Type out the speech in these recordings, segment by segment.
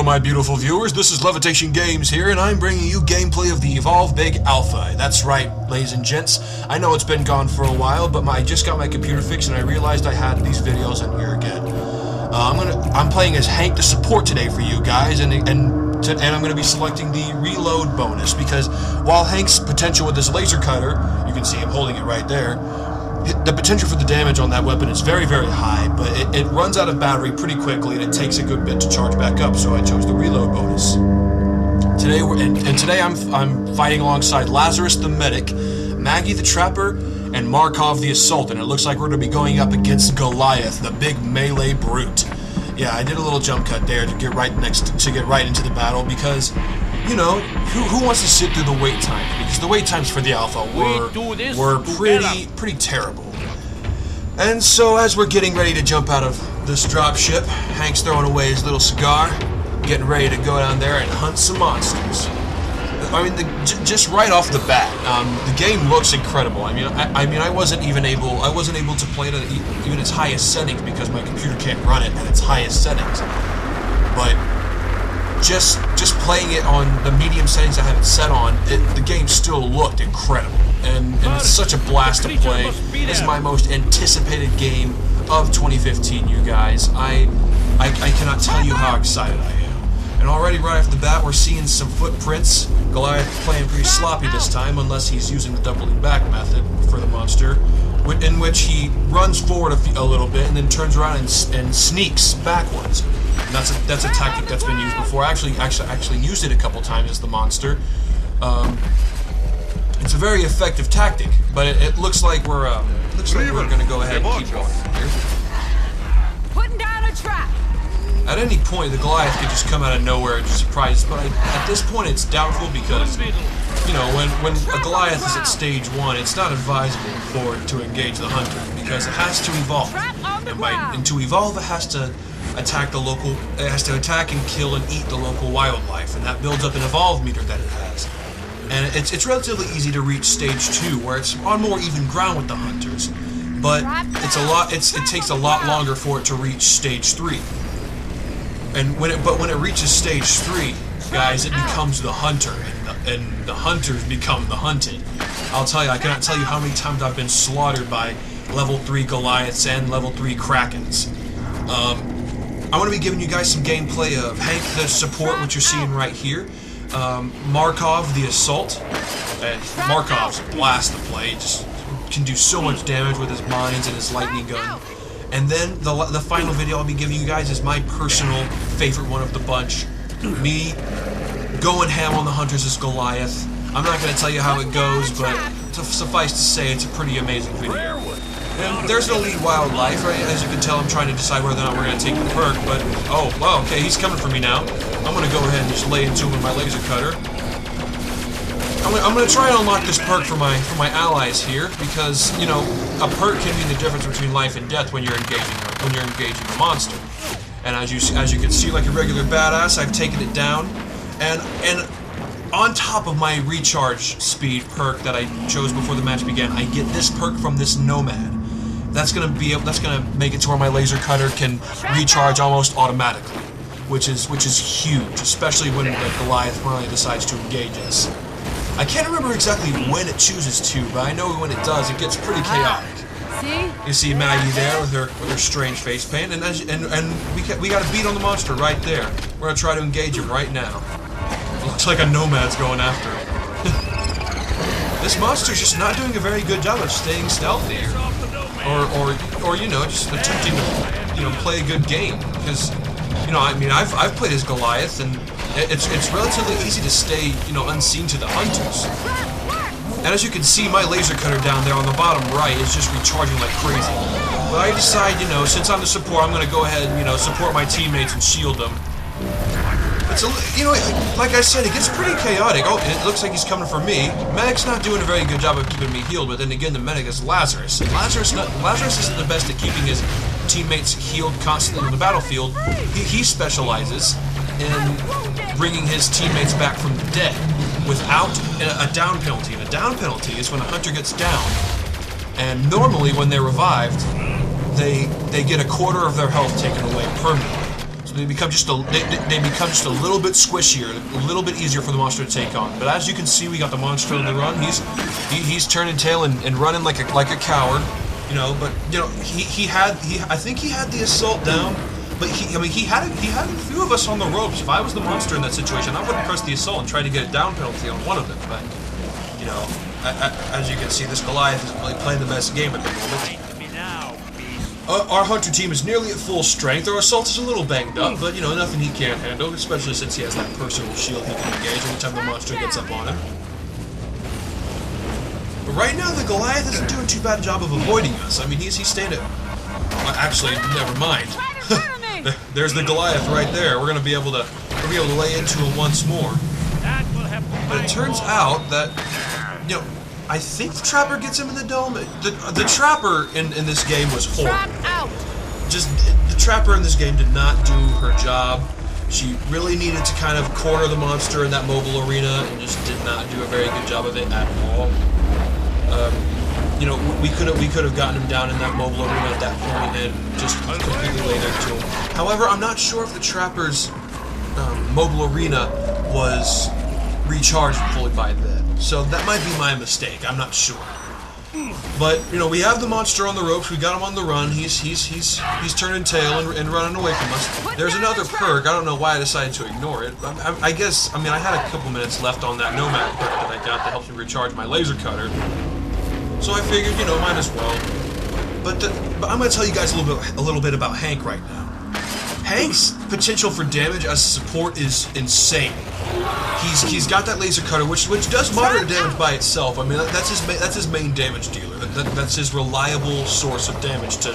Hello my beautiful viewers, this is Levitation Games here, and I'm bringing you gameplay of the Evolve Big Alpha. That's right, ladies and gents. I know it's been gone for a while, but I just got my computer fixed and I realized I had these videos in here again. I'm playing as Hank the support today for you guys, and I'm going to be selecting the reload bonus, because while Hank's potential with this laser cutter, you can see him holding it right there, the potential for the damage on that weapon is very, very high, but it runs out of battery pretty quickly, and it takes a good bit to charge back up, so I chose the reload bonus. Today I'm fighting alongside Lazarus the Medic, Maggie the Trapper, and Markov the Assault, and it looks like we're going to be going up against Goliath, the big melee brute. Yeah, I did a little jump cut there to get right into the battle, because, you know, who wants to sit through the wait time? Because the wait times for the Alpha were pretty terrible. And so as we're getting ready to jump out of this dropship, Hank's throwing away his little cigar, getting ready to go down there and hunt some monsters. I mean, just right off the bat, the game looks incredible. I mean, I wasn't able to play it at even its highest settings because my computer can't run it at its highest settings. But just playing it on the medium settings I have it set on, the game still looked incredible, and it's such a blast to play. This is my most anticipated game of 2015, you guys. I cannot tell you how excited I am. And already right off the bat, we're seeing some footprints. Goliath playing pretty sloppy this time, unless he's using the doubling back method for the monster, in which he runs forward a little bit and then turns around and sneaks backwards. And that's a tactic that's been used before. I actually used it a couple times as the monster. It's a very effective tactic, but it looks like we're going to go ahead and keep going here. Putting down a trap. At any point, the Goliath could just come out of nowhere and surprise us, but at this point it's doubtful because, you know, when a Goliath is at stage 1, it's not advisable for it to engage the hunter, because it has to evolve. And to evolve, it has to attack and kill and eat the local wildlife, and that builds up an evolve meter that it has. And it's relatively easy to reach stage 2, where it's on more even ground with the hunters, but it takes a lot longer for it to reach stage 3. And when it reaches stage 3, guys, it becomes the hunter, and the hunters become the hunted. I'll tell you, I cannot tell you how many times I've been slaughtered by level 3 Goliaths and level 3 Krakens. I'm going to be giving you guys some gameplay of Hank the support, which you're seeing right here, Markov the Assault. Markov's a blast to play. He just can do so much damage with his mines and his lightning gun. And then the final video I'll be giving you guys is my personal favorite one of the bunch. Me going ham on the hunters as Goliath. I'm not going to tell you how it goes, but suffice to say, it's a pretty amazing video. And there's no lead wildlife, right? As you can tell, I'm trying to decide whether or not we're going to take the perk, but oh, well, okay, he's coming for me now. I'm going to go ahead and just lay into him with my laser cutter. I'm going to try and unlock this perk for my allies here, because, you know, a perk can mean the difference between life and death when you're engaging a monster. And as you can see, like a regular badass, I've taken it down, and on top of my recharge speed perk that I chose before the match began, I get this perk from this Nomad. That's gonna make it to where my laser cutter can recharge almost automatically, which is huge, especially when the Goliath finally decides to engage us. I can't remember exactly when it chooses to, but I know when it does, it gets pretty chaotic. You see Maggie there with her strange face paint, and we got a beat on the monster right there. We're gonna try to engage him right now. Looks like a Nomad's going after him. This monster's just not doing a very good job of staying stealthy, or you know, just attempting to, you know, play a good game. Because, you know, I mean, I've played as Goliath, and it's relatively easy to stay, you know, unseen to the hunters. And as you can see, my laser cutter down there on the bottom right is just recharging like crazy. But I decide, you know, since I'm the support, I'm going to go ahead and, you know, support my teammates and shield them. It's you know, like I said, it gets pretty chaotic. Oh, it looks like he's coming for me. Medic's not doing a very good job of keeping me healed, but then again, the medic is Lazarus. And Lazarus isn't the best at keeping his teammates healed constantly on the battlefield. He specializes in bringing his teammates back from the dead without a down penalty. And a down penalty is when a hunter gets down, and normally when they're revived, they get a quarter of their health taken away permanently. So they become just a little bit squishier, a little bit easier for the monster to take on. But as you can see, we got the monster on the run. He's turning tail and running like a coward, you know. But you know, I think he had the assault down. But he had a few of us on the ropes. If I was the monster in that situation, I wouldn't press the assault and try to get a down penalty on one of them. But you know, as you can see, this Goliath isn't really playing the best game at the moment. Our hunter team is nearly at full strength. Our assault is a little banged up, but you know, nothing he can't handle, especially since he has that personal shield he can engage anytime the monster gets up on him. But right now, the Goliath isn't doing too bad a job of avoiding us. I mean, he's staying at... actually, never mind. There's the Goliath right there. We're gonna be able to lay into him once more. But it turns out that, you know, I think the Trapper gets him in the dome. The Trapper in this game was horrible. Just the Trapper in this game did not do her job. She really needed to kind of corner the monster in that mobile arena and just did not do a very good job of it at all. You know, we could have gotten him down in that mobile arena at that point and just completely laid there to him. However, I'm not sure if the Trapper's mobile arena was recharged fully by then. So that might be my mistake. I'm not sure. But you know, we have the monster on the ropes. We got him on the run. He's turning tail and running away from us. There's another perk. I don't know why I decided to ignore it. I guess I had a couple minutes left on that Nomad perk that I got that helps me recharge my laser cutter. So I figured, you know, might as well. But I'm gonna tell you guys a little bit about Hank right now. Hank's potential for damage as support is insane. He's got that laser cutter, which does moderate damage by itself. I mean, that's his main damage dealer. That's his reliable source of damage to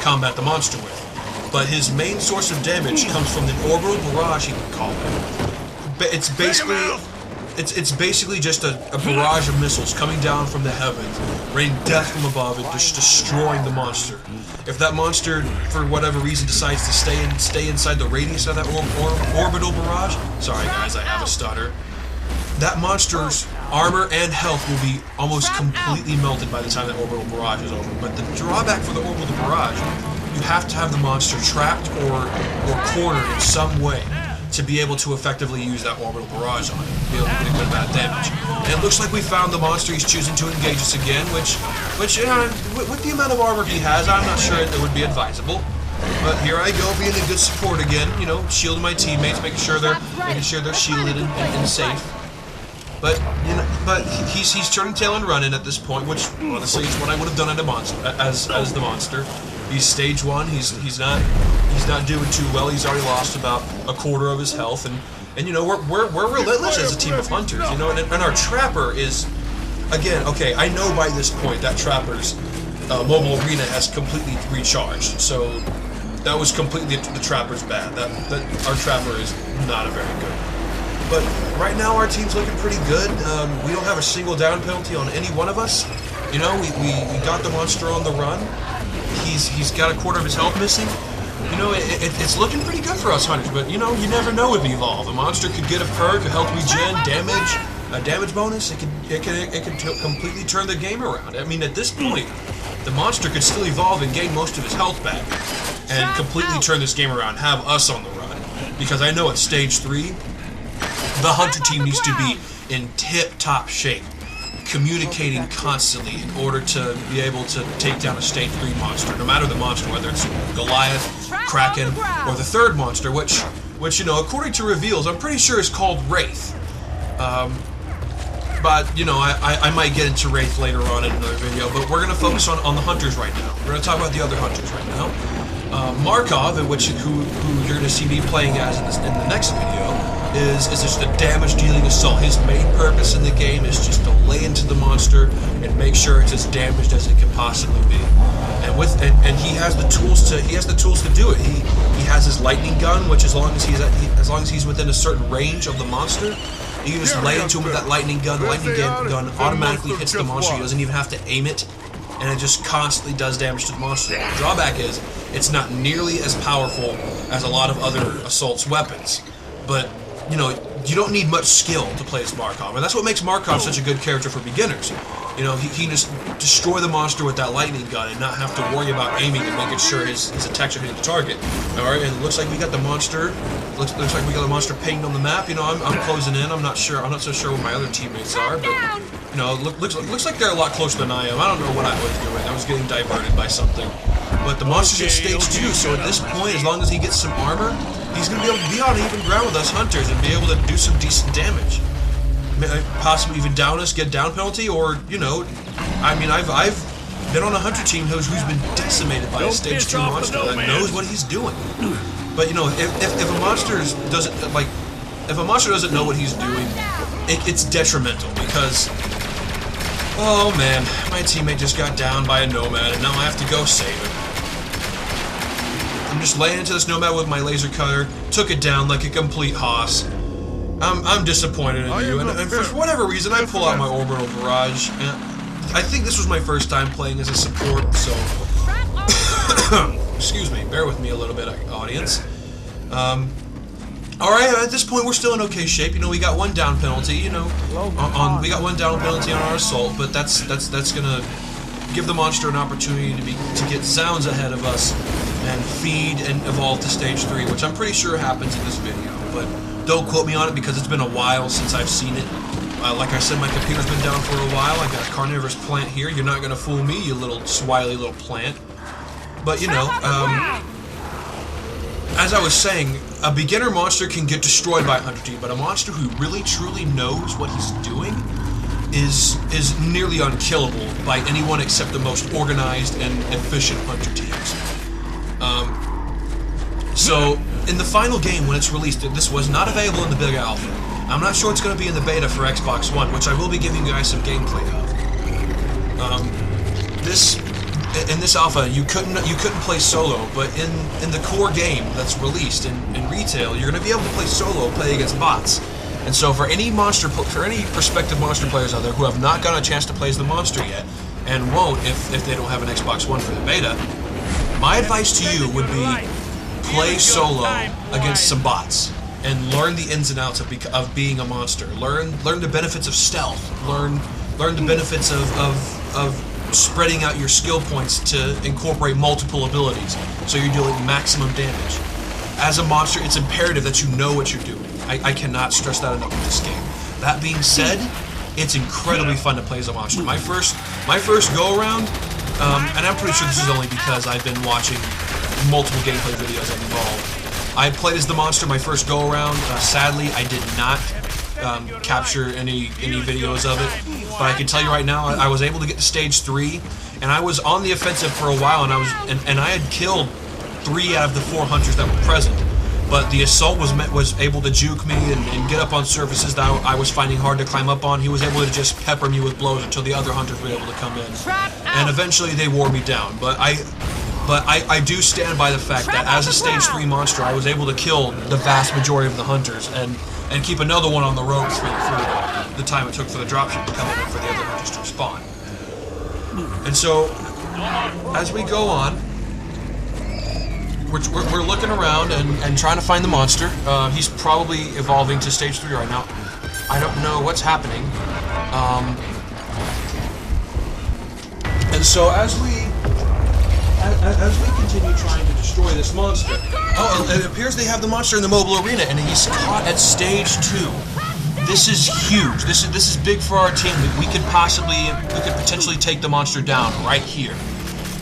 combat the monster with. But his main source of damage comes from the orbital barrage, you can call it. It's basically just a barrage of missiles coming down from the heavens, raining death from above and just destroying the monster. If that monster, for whatever reason, decides to stay inside the radius of that orbital barrage, sorry guys, I have a stutter, that monster's armor and health will be almost completely melted by the time that orbital barrage is over. But the drawback for the orbital barrage, you have to have the monster trapped or cornered in some way to be able to effectively use that orbital barrage on him, be able to get a good amount of damage. And it looks like we found the monster. He's choosing to engage us again, which with the amount of armor he has, I'm not sure it would be advisable. But here I go, being a good support again, you know, shielding my teammates, making sure they're shielded and safe. But you know, he's turning tail and running at this point, which honestly is what I would have done at a monster, as the monster. He's stage 1. He's not doing too well. He's already lost about a quarter of his health, and you know, we're relentless as a team of hunters, you know, and our Trapper is, again, okay, I know by this point that Trapper's mobile arena has completely recharged, so that was completely the Trapper's bad. That our Trapper is not a very good. But right now our team's looking pretty good. We don't have a single down penalty on any one of us. You know, we got the monster on the run. He's got a quarter of his health missing. You know, it's looking pretty good for us hunters, but you know, you never know with Evolve. The monster could get a perk, a health regen, a damage bonus. It could completely turn the game around. I mean, at this point, the monster could still evolve and gain most of his health back, and completely turn this game around, have us on the run. Because I know at stage 3, the hunter team needs to be in tip-top shape, communicating constantly in order to be able to take down a stage 3 monster, no matter the monster, whether it's Goliath, Kraken, or the third monster, which you know, according to reveals, I'm pretty sure is called Wraith. But you know, I might get into Wraith later on in another video, but we're gonna focus on the hunters right now. We're gonna talk about the other hunters right now. Markov, who you're gonna see me playing as in the next video, is just a damage-dealing assault. His main purpose in the game is just to lay into the monster and make sure it's as damaged as it can possibly be. And he has the tools to do it. He has his lightning gun, which as long as he's within a certain range of the monster, you can just lay into him with that lightning gun. The lightning gun automatically hits the monster. He doesn't even have to aim it, and it just constantly does damage to the monster. The drawback is it's not nearly as powerful as a lot of other assault's weapons, but you know, you don't need much skill to play as Markov, and that's what makes Markov such a good character for beginners. You know, he can just destroy the monster with that lightning gun and not have to worry about aiming and making sure his attacks are hitting the target. Alright, and it looks like we got the monster. Looks like we got the monster pinged on the map. You know, I'm closing in. I'm not so sure where my other teammates are, but you know, looks like they're a lot closer than I am. I don't know what I was doing. I was getting diverted by something. But the monster's in stage 2, so at this point, as long as he gets some armor, he's gonna be able to be on even ground with us hunters and be able to do some decent damage. Possibly even down us, get down penalty, or, you know, I mean, I've been on a hunter team who's been decimated by a stage 2 monster that knows what he's doing. But, you know, if a monster doesn't know what he's doing, it's detrimental, because, oh man, my teammate just got down by a nomad, and now I have to go save him. I'm just laying into this nomad with my laser cutter, took it down like a complete hoss. I'm disappointed in you, and for whatever reason, I pull out my orbital barrage. And I think this was my first time playing as a support, so excuse me, bear with me a little bit, audience. All right, at this point, we're still in okay shape. You know, we got 1 down penalty. You know, we got 1 down penalty on our assault, but that's gonna give the monster an opportunity to get sounds ahead of us and feed and evolve to stage 3, which I'm pretty sure happens in this video, but don't quote me on it because it's been a while since I've seen it. Like I said, my computer's been down for a while. I got a carnivorous plant here. You're not gonna fool me, you little swily little plant. But you know, as I was saying, a beginner monster can get destroyed by a hunter team, but a monster who really truly knows what he's doing is nearly unkillable by anyone except the most organized and efficient hunter teams. So, in the final game, when it's released, this was not available in the big alpha. I'm not sure it's going to be in the beta for Xbox One, which I will be giving you guys some gameplay of. In this alpha, you couldn't play solo, but in the core game that's released in retail, you're going to be able to play solo, play against bots. And so, for any prospective monster players out there who have not gotten a chance to play as the monster yet, and won't if they don't have an Xbox One for the beta, my advice to you would be play solo against some bots and learn the ins and outs of being a monster. Learn the benefits of stealth. Learn the benefits of spreading out your skill points to incorporate multiple abilities, so you're dealing maximum damage. As a monster, it's imperative that you know what you're doing. I cannot stress that enough with this game. That being said, it's incredibly fun to play as a monster. My first go around, and I'm pretty sure this is only because I've been watching multiple gameplay videos of Evolve. I played as the monster my first go around. Sadly, I did not capture any videos of it, but I can tell you right now, I was able to get to stage 3, and I was on the offensive for a while, and I had killed 3 out of the 4 hunters that were present. But the assault was able to juke me and get up on surfaces that I was finding hard to climb up on. He was able to just pepper me with blows until the other hunters were able to come in, and eventually they wore me down. But I do stand by the fact that as a stage 3 monster, I was able to kill the vast majority of the hunters and keep another one on the ropes for the time it took for the dropship to come in and for the other hunters to respawn. And so, as we go on, we're looking around and trying to find the monster. He's probably evolving to stage 3 right now. I don't know what's happening. And so as we continue trying to destroy this monster, it appears they have the monster in the mobile arena, and he's caught at stage 2. This is huge. This is big for our team. We could potentially take the monster down right here,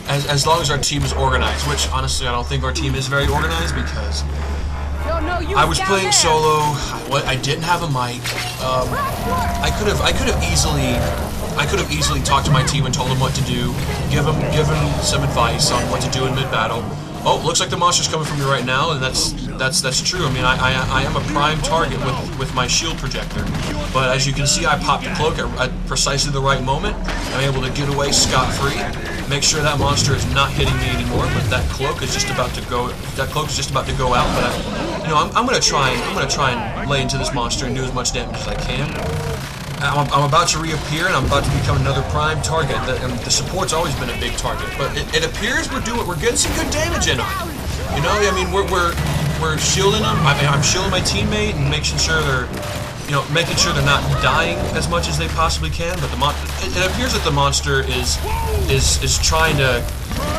as long as our team is organized. Which honestly, I don't think our team is very organized because I was playing solo. I didn't have a mic. I could have easily talked to my team and told them what to do, give them some advice on what to do in mid-battle. Oh, looks like the monster's coming from me right now, and that's true. I mean, I am a prime target with my shield projector, but as you can see, I popped the cloak at precisely the right moment. I'm able to get away scot-free, make sure that monster is not hitting me anymore. But that cloak is just about to go. Out. But I'm gonna try and lay into this monster and do as much damage as I can. I'm about to reappear, and I'm about to become another prime target. And the support's always been a big target, but it appears we're getting some good damage in on it. You know, I mean, we're shielding them. I'm shielding my teammate and making sure you know, making sure they're not dying as much as they possibly can. But it appears that the monster is trying to,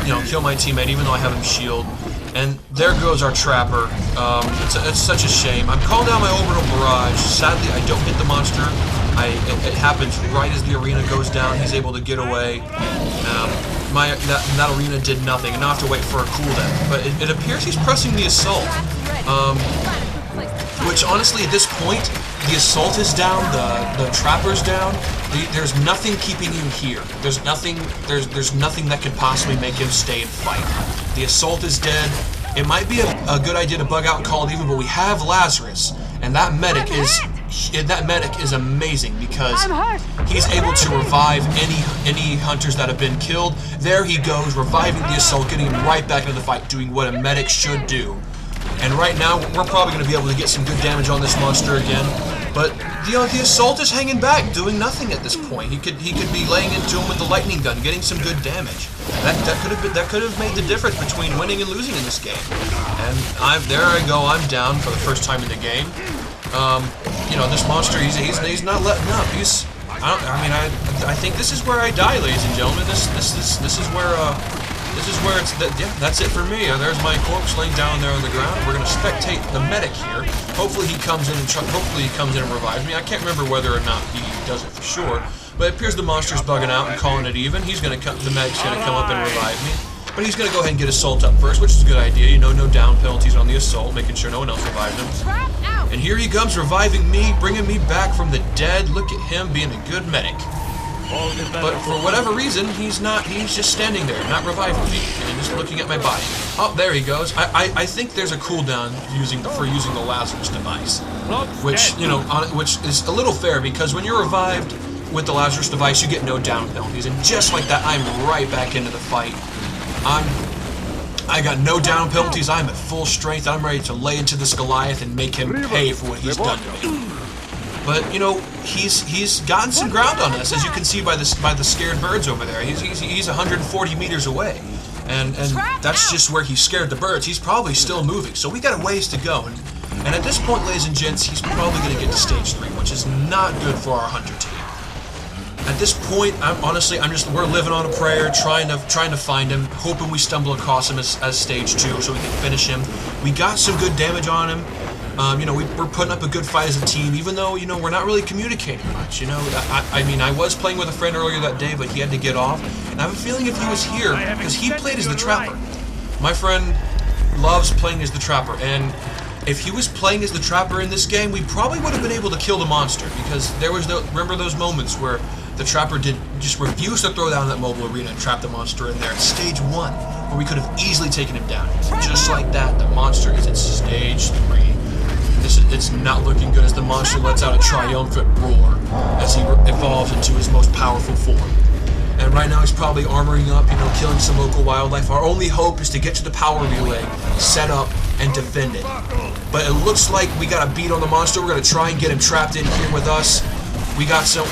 you know, kill my teammate, even though I have him shield. And there goes our trapper. It's such a shame. I'm calling down my orbital barrage. Sadly, I don't hit the monster. It happens right as the arena goes down. He's able to get away. That arena did nothing, and now I have to wait for a cooldown. But it appears he's pressing the assault. Which honestly, at this point, the assault is down, the trapper's down. There's nothing keeping him here. There's nothing that could possibly make him stay and fight. The assault is dead. It might be a good idea to bug out and call it even, but we have Lazarus, and that medic is amazing because he's able to revive any hunters that have been killed. There he goes, reviving the assault, getting him right back into the fight, doing what a medic should do. And right now, we're probably going to be able to get some good damage on this monster again. But the assault is hanging back, doing nothing at this point. He could be laying into him with the lightning gun, getting some good damage. That could have made the difference between winning and losing in this game. And there I go. I'm down for the first time in the game. You know, this monster, he's not letting up. I think this is where I die, ladies and gentlemen. This is where it's that's it for me. There's my corpse laying down there on the ground. We're gonna spectate the medic here. Hopefully he comes in and revives me. I can't remember whether or not he does it for sure, but it appears the monster's bugging out and calling it even. The medic's gonna come up and revive me, but he's gonna go ahead and get assault up first, which is a good idea. You know, no down penalties on the assault, making sure no one else revives him. And here he comes, reviving me, bringing me back from the dead. Look at him being a good medic. But for whatever reason, he's just standing there, not reviving me, and just looking at my body. Oh, there he goes. I think there's a cooldown for using the Lazarus device, which, you know, which is a little fair, because when you're revived with the Lazarus device, you get no down penalties, and just like that, I'm right back into the fight. I got no down penalties, I'm at full strength, I'm ready to lay into this Goliath and make him pay for what he's done to me. But, you know, he's gotten some ground on us, as you can see by the scared birds over there. He's 140 meters away, and that's just where he scared the birds. He's probably still moving, so we got a ways to go. And at this point, ladies and gents, he's probably going to get to stage 3, which is not good for our hunter team. At this point, we're living on a prayer, trying to find him, hoping we stumble across him as stage 2, so we can finish him. We got some good damage on him. You know, we're putting up a good fight as a team, even though, you know, we're not really communicating much, you know. I mean, I was playing with a friend earlier that day, but he had to get off, and I have a feeling if he was here, because he played as the Trapper. My friend loves playing as the Trapper, and if he was playing as the Trapper in this game, we probably would have been able to kill the monster, because there was remember those moments where the Trapper just refused to throw down that mobile arena and trap the monster in there at stage 1, where we could have easily taken him down. Just like that, the monster is at stage 3. It's not looking good as the monster lets out a triumphant roar as he evolves into his most powerful form. And right now he's probably armoring up, you know, killing some local wildlife. Our only hope is to get to the power relay, set up, and defend it. But it looks like we got a beat on the monster. We're gonna try and get him trapped in here with us. We got some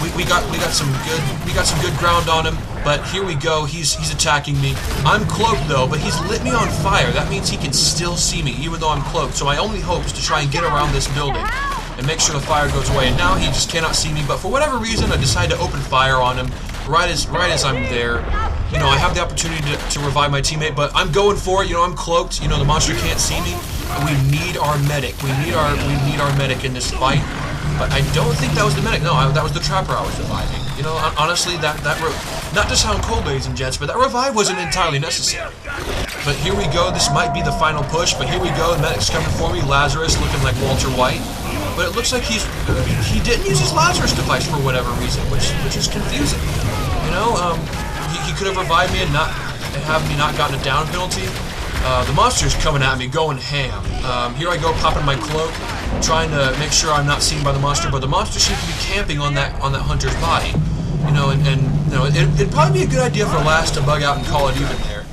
good ground on him. But here we go, he's attacking me. I'm cloaked though, but he's lit me on fire. That means he can still see me, even though I'm cloaked. So my only hope is to try and get around this building and make sure the fire goes away. And now he just cannot see me, but for whatever reason, I decide to open fire on him right as I'm there. You know, I have the opportunity to revive my teammate, but I'm going for it. You know, I'm cloaked. You know, the monster can't see me. We need our medic. We need our medic in this fight. But I don't think that was the medic. No, that was the Trapper I was reviving. You know, honestly, not to sound cold, ladies and gents, but that revive wasn't entirely necessary. But here we go. This might be the final push, but here we go. The medic's coming for me. Lazarus looking like Walter White. But it looks like he didn't use his Lazarus device for whatever reason, which is confusing. You know, he could have revived me and have me not gotten a down penalty. The monster's coming at me, going ham. Here I go, popping my cloak, trying to make sure I'm not seen by the monster, but the monster seems to be camping on that hunter's body. You know, and you know, it'd probably be a good idea for Last to bug out and call it even there.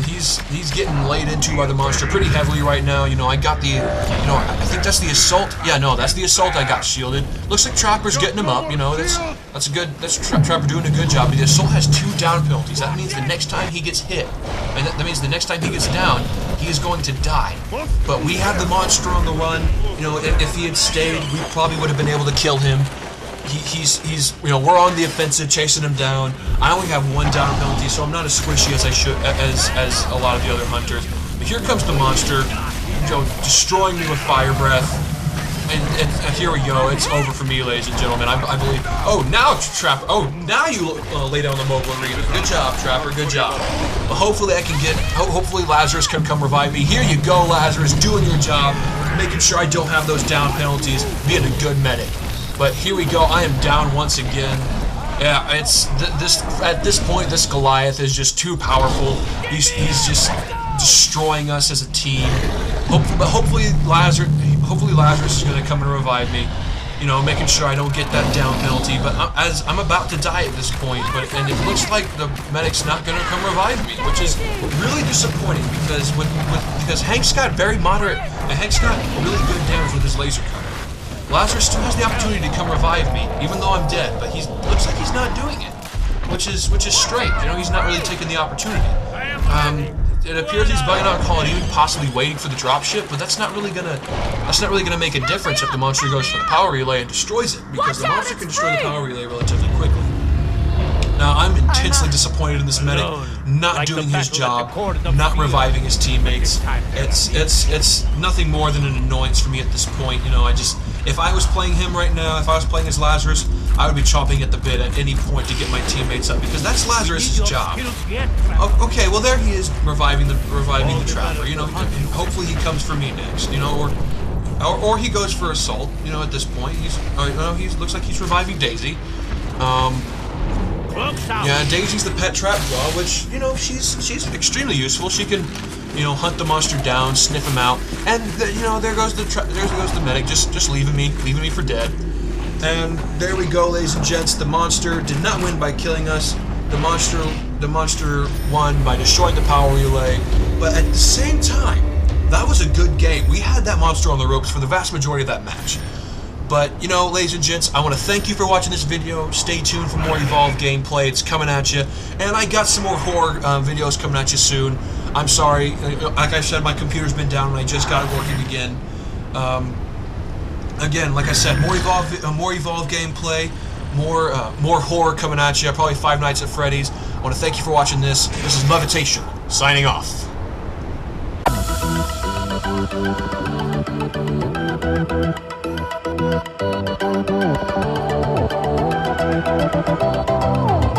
He's getting laid into by the monster pretty heavily right now. You know, I got the, you know, I think that's the assault. Yeah, no, that's the assault I got shielded. Looks like Trapper's getting him up. You know, that's Trapper doing a good job. But the assault has 2 down penalties. That means the next time he gets hit, and that means the next time he gets down, he is going to die. But we have the monster on the run. You know, if he had stayed, we probably would have been able to kill him. He's you know, we're on the offensive, chasing him down. I only have 1 down penalty, so I'm not as squishy as I should, as a lot of the other hunters. But here comes the monster, you know, destroying me with fire breath. And here we go. It's over for me, ladies and gentlemen. I believe. Oh, now Trapper. Oh, now you lay down the mobile arena. Good job, Trapper. Good job. But hopefully I can get. Hopefully Lazarus can come revive me. Here you go, Lazarus, doing your job, making sure I don't have those down penalties, being a good medic. But here we go. I am down once again. Yeah, it's at this point, this Goliath is just too powerful. He's just destroying us as a team. But hopefully Lazarus is going to come and revive me. You know, making sure I don't get that down penalty. But as I'm about to die at this point, and it looks like the medic's not going to come revive me, which is really disappointing because because Hank's got very moderate, and Hank's got really good damage with his laser cutter. Lazarus still has the opportunity to come revive me, even though I'm dead. But looks like he's not doing it, which is strange. You know, he's not really taking the opportunity. It appears he's bugging out Call of Duty, possibly waiting for the dropship, but that's not really gonna make a difference if the monster goes for the power relay and destroys it, because the monster can destroy the power relay relatively quickly. Now I'm intensely disappointed in this medic not doing his job, not reviving his teammates. It's nothing more than an annoyance for me at this point. You know, if I was playing him right now, if I was playing as Lazarus, I would be chomping at the bit at any point to get my teammates up, because that's Lazarus' job. Okay, well there he is reviving the Trapper. You know, hopefully he comes for me next. You know, or he goes for Assault. You know, at this point he looks like he's reviving Daisy. Yeah, Daisy's the pet trap draw, which, you know, she's extremely useful. She can, you know, hunt the monster down, sniff him out, and you know, there goes the medic, just leaving me for dead. And there we go, ladies and gents. The monster did not win by killing us. The monster won by destroying the power relay. But at the same time, that was a good game. We had that monster on the ropes for the vast majority of that match. But, you know, ladies and gents, I want to thank you for watching this video. Stay tuned for more Evolve gameplay. It's coming at you. And I got some more horror videos coming at you soon. I'm sorry. Like I said, my computer's been down and I just got it working again. Again, like I said, more Evolve gameplay, more horror coming at you. Probably Five Nights at Freddy's. I want to thank you for watching this. This is Levitation, signing off. Oh,